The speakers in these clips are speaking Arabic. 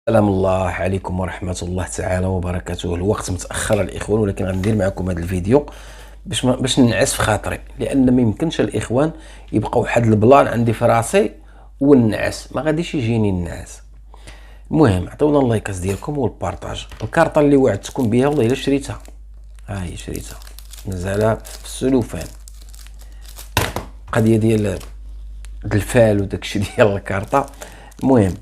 سلام الله عليكم ورحمة الله تعالى وبركاته. الوقت متأخر الإخوان، ولكن غندير معكم هذا الفيديو باش ننعس في خاطري، لأن ما يمكنش الإخوان يبقى واحد البلان عندي في راسي والنعاس ما غاديش يجيني النعاس. المهم عطيونا اللايكاس ديالكم والبارطاج. الكارطة اللي وعدتكم بها والله إلا شريتها، ها هي شريتها نزالها في السلوفان. قضية ديال الفال وداكشي ديال الكارطة. المهم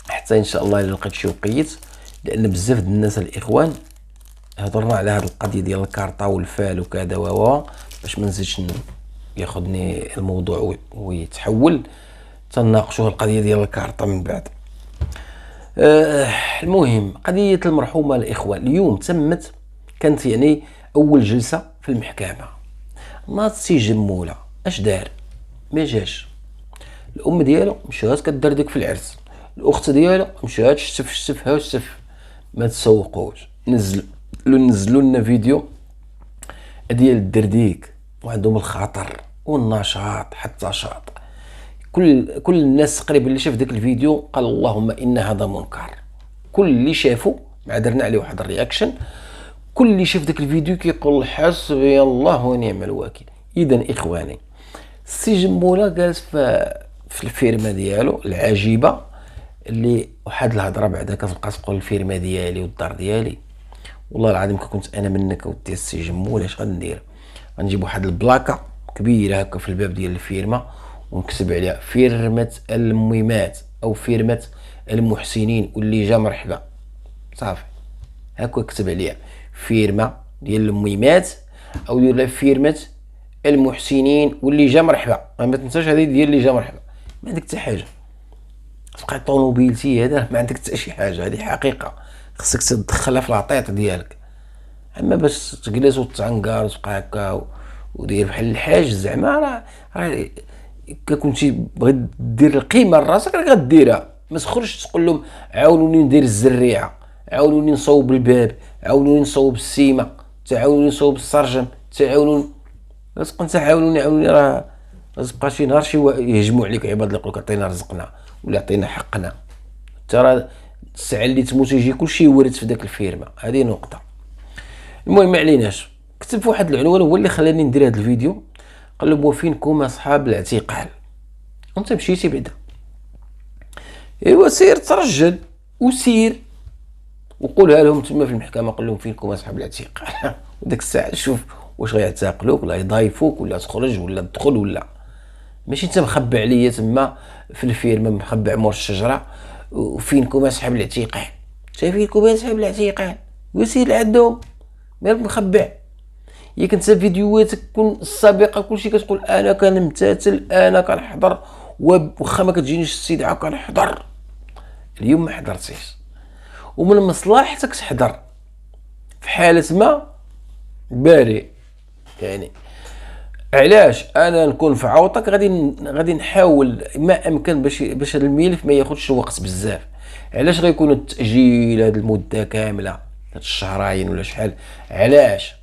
حتى ان شاء الله الا لقيت شي وقيت، لان بزاف د الناس الاخوان هضرنا على هذه القضيه ديال الكارطه والفال وكذا باش ما نزيدش ياخذني الموضوع ويتحول تناقشوا القضيه ديال الكارطه من بعد. المهم قضيه المرحومه الاخوان اليوم تمت، كانت يعني اول جلسه في المحكمه. ناض سي جموله اش دار؟ ما جاش. الام ديالو مشات كدردك في العرس، الاخت ديالو مشات شتفها وشتف. ما تسوقوش، نزلوا لنا فيديو ديال الدرديك وعندهم الخاطر والنشاط حتى شاط. كل الناس تقريبا اللي شاف داك الفيديو قال اللهم ان هذا منكر. كل اللي شافوا ما درنا عليه واحد الرياكشن، كل اللي شاف داك الفيديو كيقول حسبي الله ونعم الوكيل. اذا اخواني، السي جموله جالس في الفيرما ديالو العجيبه، اللي واحد الهضره بعدا كتبقى تقول الفيرما ديالي والدار ديالي. والله العظيم كنت انا منك ودي السي جمول اش غندير؟ غنجيب واحد البلاكه كبيره هكا في الباب ديال الفيرما ونكتب عليها فيرمه المهمات او فيرمه المحسنين، واللي جا مرحبا. صافي هكا كتب عليها فيرما ديال المهمات او ديال فيرمه المحسنين واللي جا مرحبا. ما تنساش هذه ديال اللي جا مرحبا. ما عندك حتى حاجه، تبقى طونوبيلتي هذا ما عندك حتى شي حاجه، هذه حقيقه خصك تدخلها في العطيط ديالك. اما باش تجلس وتعنقر وتبقى هكا ودير بحال الحاج زعما راه كنتي بغيت دير القيمه لراسك راه غديرها. ما تخرجش تقول لهم عاونوني ندير الزريعه، عاونوني نصوب الباب، عاونوني نصوب السيمه، تعاونوني نصوب السرجم، تعاونوني رزق انت عاونوني راه تبقى شي نهار شي يهجموا عليك عباد اللي يقولك عطينا رزقنا ولا عطينا حقنا. ترى الساعه اللي تموت يجي كلشي يورد في داك الفيرما. هذه نقطه. المهم ما عليناش، كتب في واحد العنوان هو اللي خلاني ندير هذا الفيديو. قال لهم وفينكم اصحاب الاعتقال؟ وانت مشيتي بعدا، ايوا سير ترجل وسير وقولها لهم تما في المحكمه. قال لهم فينكم اصحاب الاعتقال. وداك الساعه شوف واش غيعتقلوك ولا يضايفوك ولا تخرج ولا تدخل ولا ماشي. انت مخبع عليا تما في الفيرما، مخبع مور الشجره. وفينكم اصحاب الاعتقال؟ فينكم اصحاب الاعتقال وسير لعندهم مالك مخبع. ياك انت فيديوهاتك كون السابقه كلشي كتقول انا كنمتثل انا كنحضر واخا ما كتجينيش الاستدعاء كنحضر. اليوم ما حضرتيش ومن مصلحتك تحضر في حاله ما بارئ. يعني علاش انا نكون في عوضك؟ غادي نحاول ما امكن باش الملف ما ياخذش وقت بزاف. علاش غيكون التاجيل هذه المده كامله، هاد الشهرين ولا شحال؟ علاش؟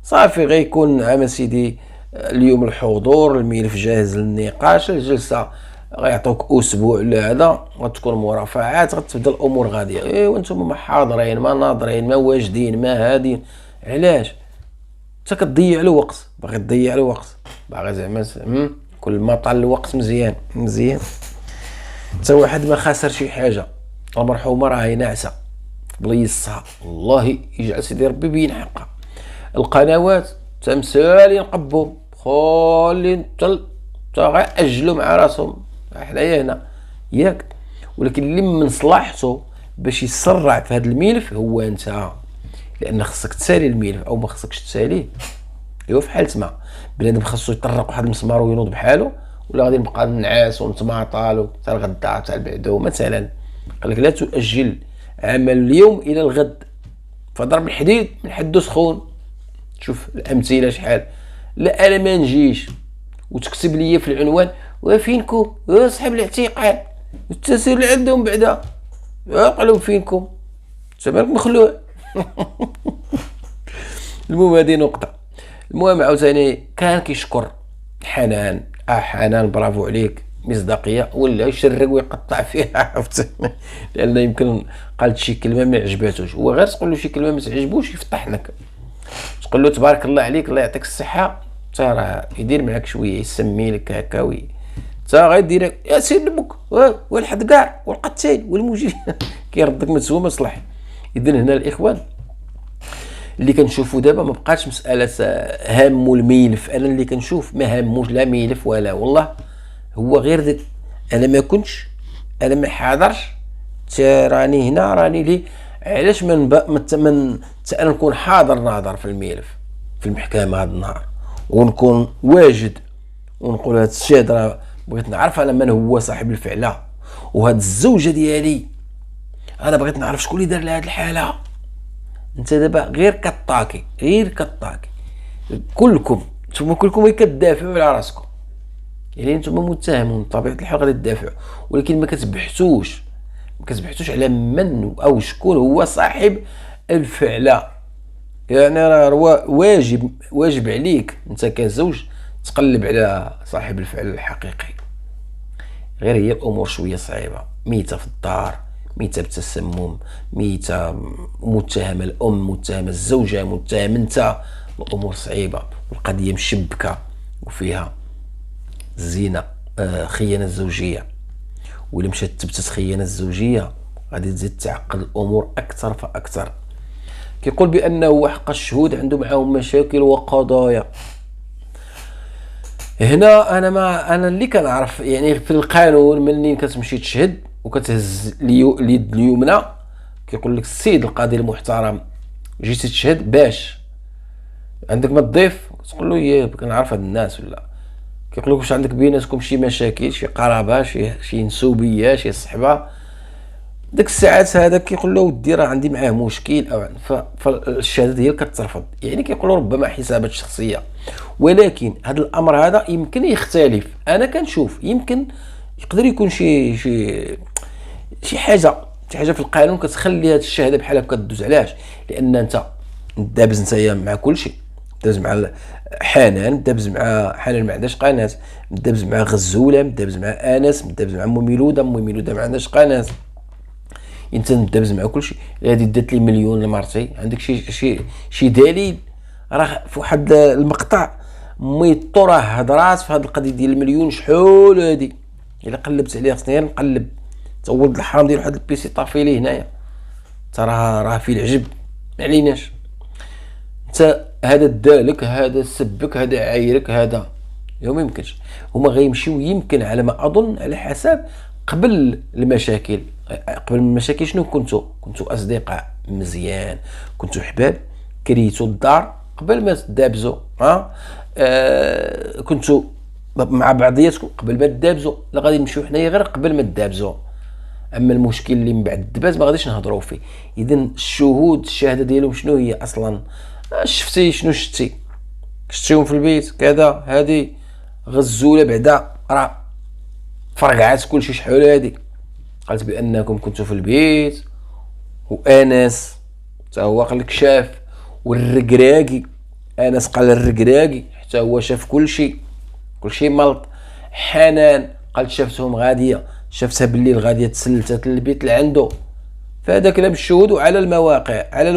صافي غيكون عام سيدي اليوم الحضور، الملف جاهز للنقاش، الجلسه غيعطوك اسبوع لهذا، غتكون مرافعات، غتبدا الامور غاديه. ايوا نتوما ما حاضرين ما ناظرين ما واجدين ما هادين. علاش؟ انت كتضيع الوقت، باغي تضيع الوقت، باغي زعما كل ما طال الوقت مزيان. حتى واحد ما خاسر شي حاجه. المرحومه راهي ناعسه بليصها، الله يجعل سيدي ربي بين حقها. القنوات تمثالين قبهم خالين غير اجلوا مع راسهم حنايا هنا ياك. ولكن اللي من مصلحته باش يسرع في هذا الملف هو انت، لان خصك تسالي الملف او ما خصكش تساليه. ايوا في حالة ما بنادم خاصو يطرق واحد المسمار وينوض بحاله، ولا غادي نبقى نعاس ونتماطل حتى الغدا حتى البعدو مثلا. قال لك لا تؤجل عمل اليوم الى الغد، فضرب الحديد من حدو سخون. شوف الامثله شحال. لا انا ما نجيش وتكتب لي في العنوان وفينكم اصحاب الاعتقال التسير عندهم بعدا. قالوا فينكم انت مالك مخلوع. المهم هذه نقطه. المهم عاوتاني كان كيشكر حنان. حنان برافو عليك، مصداقيه ولا يشرق ويقطع فيها عرفت لان يمكن قالت شي كلمه ما عجباتوش، هو غير تقول له شي كلمه ما تعجبوش يفطح لك، تقول له تبارك الله عليك الله يعطيك الصحه، حتى راه يدير معاك شويه يسمي لك هكا حتى غيدير يا سير لمك والحد كاع والقتال والمجرم كيردك متسوى مصلح. اذا هنا الاخوان اللي كنشوفوا دابا ما بقاش مساله هامو الميلف، انا اللي كنشوف ما هاموش لا ميلف ولا والله، هو غير ديك انا ما كنتش، انا ما حاضرش، راني هنا راني لي علاش من انا نكون حاضر ناظر في الملف في المحكمه هذا النهار ونكون واجد ونقول هذا الشيء راه بغيت نعرف انا من هو صاحب الفعله، وهاد الزوجه ديالي انا بغيت نعرف شكون اللي دار لهاد الحاله. انت دابا غير كطاكي كلكم نتوما كلكم كتدافعوا على راسكم، يعني نتوما متهمون بطبيعه الحال غادي تدافعوا، ولكن ما كتبحثوش على من او شكون هو صاحب الفعله. يعني راه واجب عليك انت كزوج تقلب على صاحب الفعل الحقيقي. غير هي الامور شويه صعيبه، ميته في الدار، ميته بالتسمم، ميته متهمه الام، متهمه الزوجه، متهم انت، الامور صعيبه والقضيه مشبكه وفيها الزينه خيانه زوجيه، ولا مشات تثبتت خيانه الزوجيه غادي تزيد تعقد الامور اكثر فاكثر. كيقول بانه حق الشهود عنده معاهم مشاكل وقضايا. هنا انا اللي كنعرف يعني في القانون ملي كتمشي تشهد وكتهز اليد اليمنى كيقول لك السيد القاضي المحترم جيتي تشهد باش عندك ما تضيف، تقول له كنعرف هاد الناس ولا كيقول لك واش عندك بيناتكم شي مشاكل، شي قرابه، شي نسوبيه، شي صحبه، ديك الساعات هذا كيقول له ودي راه عندي معاه مشكل او فالشهاده ديالك كترفض، يعني كيقولوا ربما حسابات شخصيه. ولكن هذا الامر هذا يمكن يختلف، انا كنشوف يمكن يقدر يكون شي حاجه في القانون كتخلي هذه الشهاده بحال هكا تدوز. علاش؟ لان انت دابز نتايا مع كل شيء، دابز مع حنان، دابز مع حنان ما عندهاش قناه، دابز مع غزوله، دابز مع انس، دابز مع ميلوده ما عندهاش قناه، انت دابز مع كل شيء. هذه دات لي مليون لمرتي، عندك شي دليل؟ راه في واحد المقطع ميطو راه هضرات في هذه القضيه ديال المليون شحال هذه، الا قلبت عليها خصني نقلب تولد الحرام ديال واحد البيسي طافي ليه هنايا، ترى راه في العجب ما عليناش. انت هذا دالك، هذا سبك، هذا عايرك، هذا ما يمكنش. هما غيمشيو يمكن على ما اظن على حساب قبل المشاكل. شنو كنتو اصدقاء مزيان، كنتو حباب، كريتو الدار قبل ما تدابزوا، كنتو مع بعضياتكم قبل ما تدابزوا، لا غادي نمشيو حنايا غير قبل ما تدابزوا. اما المشكل اللي من بعد الدباز ما غاديش نهضروا فيه. اذا الشهود الشهاده ديالهم شنو هي اصلا؟ شفتي شنو شفتيهم في البيت كذا، هذه غزوله بعدا راه فرقعات كلشي شحال هذه، قالت بانكم كنتوا في البيت، وانس حتى هو قال لك شاف، والركراكي انس قال الركراكي حتى هو شاف كلشي ملط. حنان قالت شافتهم غاديه، شافتها بالليل غاديه تسلتات للبيت اللي عنده. فهذا كلام الشهود وعلى المواقع، على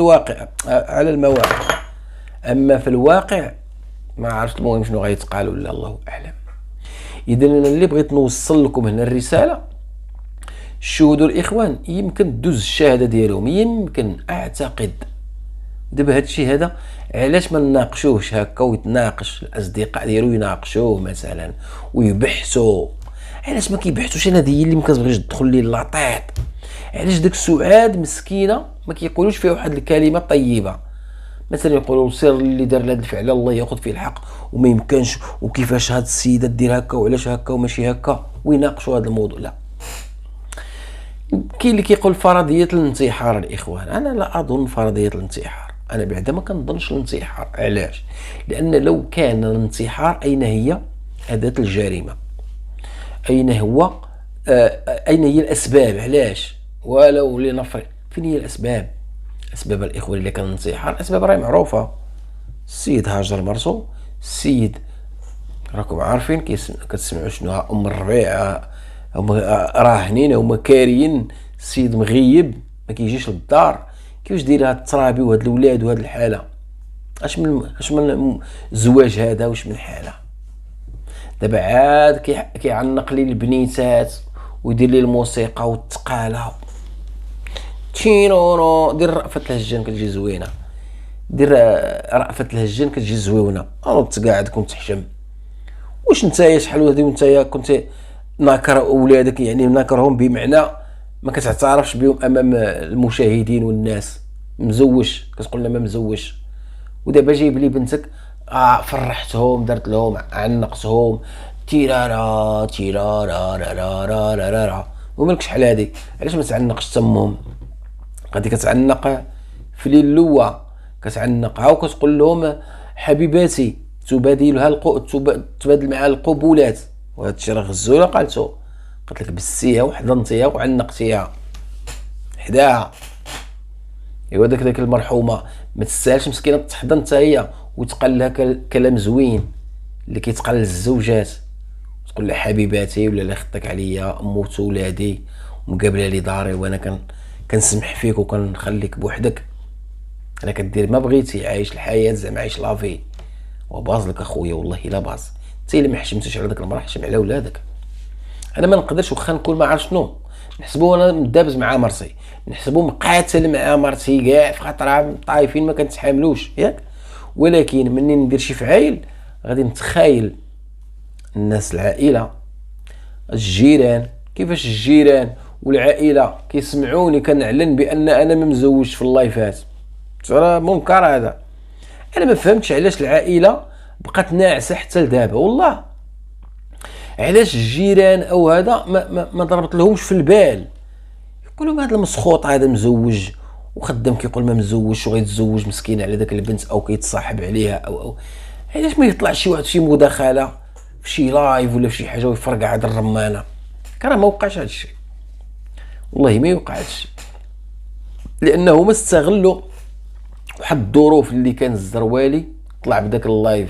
المواقع. اما في الواقع ما عرفت المهم شنو غيتقال ولا الله اعلم. اذا انا اللي بغيت نوصل لكم هنا الرساله، الشهود والاخوان يمكن دوز الشهاده ديالهم، يمكن اعتقد دابا هذا الشيء هذا علاش ما نناقشوهش هكا، ويتناقش الاصدقاء ديالو يناقشوه مثلا ويبحثوا. علاش ما كيبحثوش؟ انا هذه اللي ما كتبغيش تدخل لي لاطيط. علاش داك سعاد مسكينه ما كيقولوش فيها واحد الكلمه طيبه، مثلا يقولوا سير اللي دار هذا الفعل الله ياخذ فيه الحق وما يمكنش، وكيفاش هاد السيده دير هكا وعلاش هكا وماشي هكا، ويناقشوا هذا الموضوع. لا، كاين اللي كيقول فرضيه الانتحار. الاخوان انا لا اظن فرضيه الانتحار، انا بعدا ما كنظنش الانتحار. علاش؟ لان لو كان الانتحار اين هي اداه الجريمه؟ اين هي الاسباب؟ علاش؟ ولو لنفرض فين هي الاسباب الاخوان اللي كان الانتحار؟ الاسباب راهي معروفه. السيد هاجر مرسو، السيد راكم عارفين كتسمعوا شنو ام الربيع هما راهنين، هما كاريين السيد مغيب ما كيجيش للدار. كيفاش داير هاد الترابي وهاد الولاد وهاد الحاله؟ اش من الزواج هذا؟ واش من حاله؟ دابا عاد كيعنق لي البنيتات ويدير لي الموسيقى والتقاله، تشينورو. دير رأفة الهجان كتجي زوينه، دير رأفة الهجان كتجي زويونه. انت قاعد كنت تحشم. واش نتايا شحال هادي وانتيا كنت ناكر اولادك، يعني ناكرهم بمعنى ما كتعترفش بهم امام المشاهدين والناس. مزوج كتقول لنا ما مزوج، ودابا جايب لي بنتك فرحتهم، درت لهم، عنقتهم، تيرارا تيرارا رارا رارا. ومالك شحال هادي؟ علاش ما تعنقش تمهم؟ غادي كتعنق في ليل اللوة، كتعنقها وكتقول لهم حبيباتي تبادل معها القبولات. وهذا الشيء راه غزوله قالت لك بسيها وحضنتيها وعنقتيها حداها. ايوا داك المرحومه ما تستاهلش مسكينه تحضن حتى هي وتقال لها كلام زوين اللي كيتقال للزوجات. تقول لها حبيباتي ولا لا خطك عليا موت ولادي ومقابله لي داري وانا كنسمح فيك وكنخليك بوحدك. انا كدير ما بغيتي، عايش الحياه زعما عايش لافي. وباز لك اخويا والله الا باز. انت الا ما حشمتيش على داك المراه حشم على ولادك. انا ما نقدرش واخا نكون ما عرف شنو نحسبو انا مدابز مع مرتي، نحسبو مقاتل مع مرتي كاع في خاطرها طايفين ما كنتحاملوش ياك. ولكن مني ندير شي فعايل غادي نتخايل الناس، العائله، الجيران، كيفاش الجيران والعائله كيسمعوني كنعلن بان انا ما مزوجش في اللايفات. راه منكر هذا. انا ما فهمتش علاش العائله بقات ناعسه حتى لدابا والله. علاش الجيران او هذا ما ضربت لهمش في البال؟ يقولوا هذا المسخوط هذا مزوج وخدام كيقول ما مزوجش وغيتزوج مسكين على داك البنت او كيتصاحب عليها او علاش ما يطلعش شي واحد في شي مداخله في شي لايف ولا في شي حاجه ويفرقع هاد الرمانه؟ كان ما وقعش هاد الشيء، والله ما يوقع هاد الشيء، لانه هما استغلوا واحد الظروف اللي كان الزروالي طلع بداك اللايف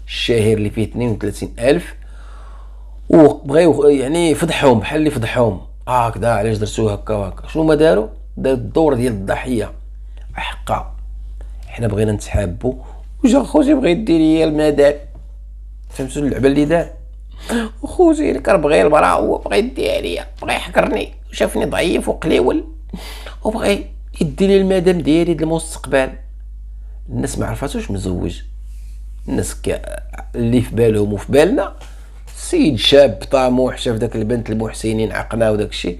الشهير اللي فيه 32,000 وبغاو يعني فضحهم بحال اللي فضحهم. هكذا علاش درتو هكا وهكا؟ شنو ما داروا الدور ديال الضحيه. حقا حنا بغينا نتحابوا وجا خوتي بغا يدير ليا المدام. فهمتوا اللعبه اللي دار؟ وخوتي اللي كنبغي المراه هو بغا يديها ليا، بغا يحكرني وشافني ضعيف وقليول وبغا يدي لي المدام ديالي د المستقبل. الناس ما عرفاتوش مزوج. الناس اللي في بالهم وفي بالنا سيد شاب طموح شاف داك البنت المحسنين عقناه وداك الشيء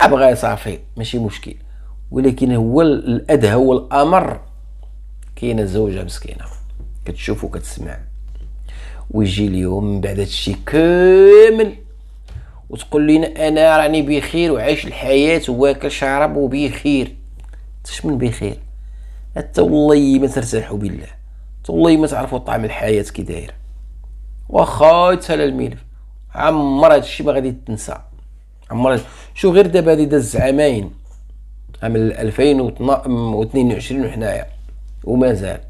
بغا صافي ماشي مشكل. ولكن هو الادهى والامر كاينه زوجه مسكينه كتشوف وكتسمع ويجي اليوم من بعد هادشي كامل وتقول لينا انا راني بخير وعايش الحياه واكل شارب وبخير. تش من بخير؟ حتى والله ما ترتاحوا بالله، والله ما تعرفوا طعم الحياه كي داير. واخا يتسالى الملف عمر هادشي ما غادي تنسى. عمر شو غير دابا هادي داز عامين، عام 2022 وحنايا ومازال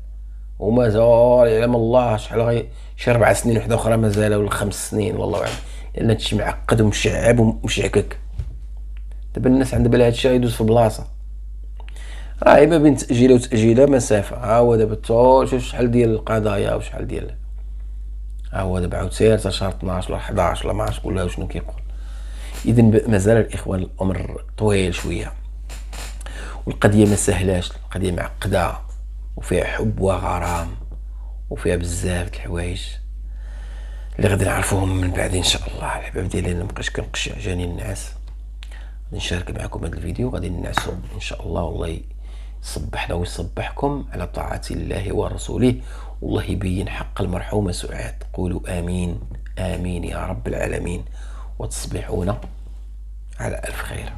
يعلم الله شحال شي 4 سنين وحده اخرى مازال ولا 5 سنين والله اعلم، لان هادشي معقد ومشعب ومشعكك. دابا الناس عندها بالها هادشي غيدوز في بلاصه، راه ما بين تاجيله وتاجيله مسافه. ها هو دابا شوف شحال ديال القضايا وشحال ديال ها هو دابا عاود سير حتى شهر 12 ولا 11 ولا ما عرفتش ولا شنو كيقول. اذا مازال الاخوان الامر طويل شويه والقضيه ما سهلاش، القضيه معقده وفيها حب وغرام وفيها بزاف د الحوايج اللي غادي نعرفوهم من بعد ان شاء الله. الحباب ديالي ما بقيتش كنقشع جاني النعاس، غادي نشارك معكم هذا الفيديو غادي ننعسوا ان شاء الله. والله يصبحنا ويصبحكم على طاعة الله ورسوله، والله يبين حق المرحومة سعاد. قولوا آمين آمين يا رب العالمين، وتصبحون على ألف خير.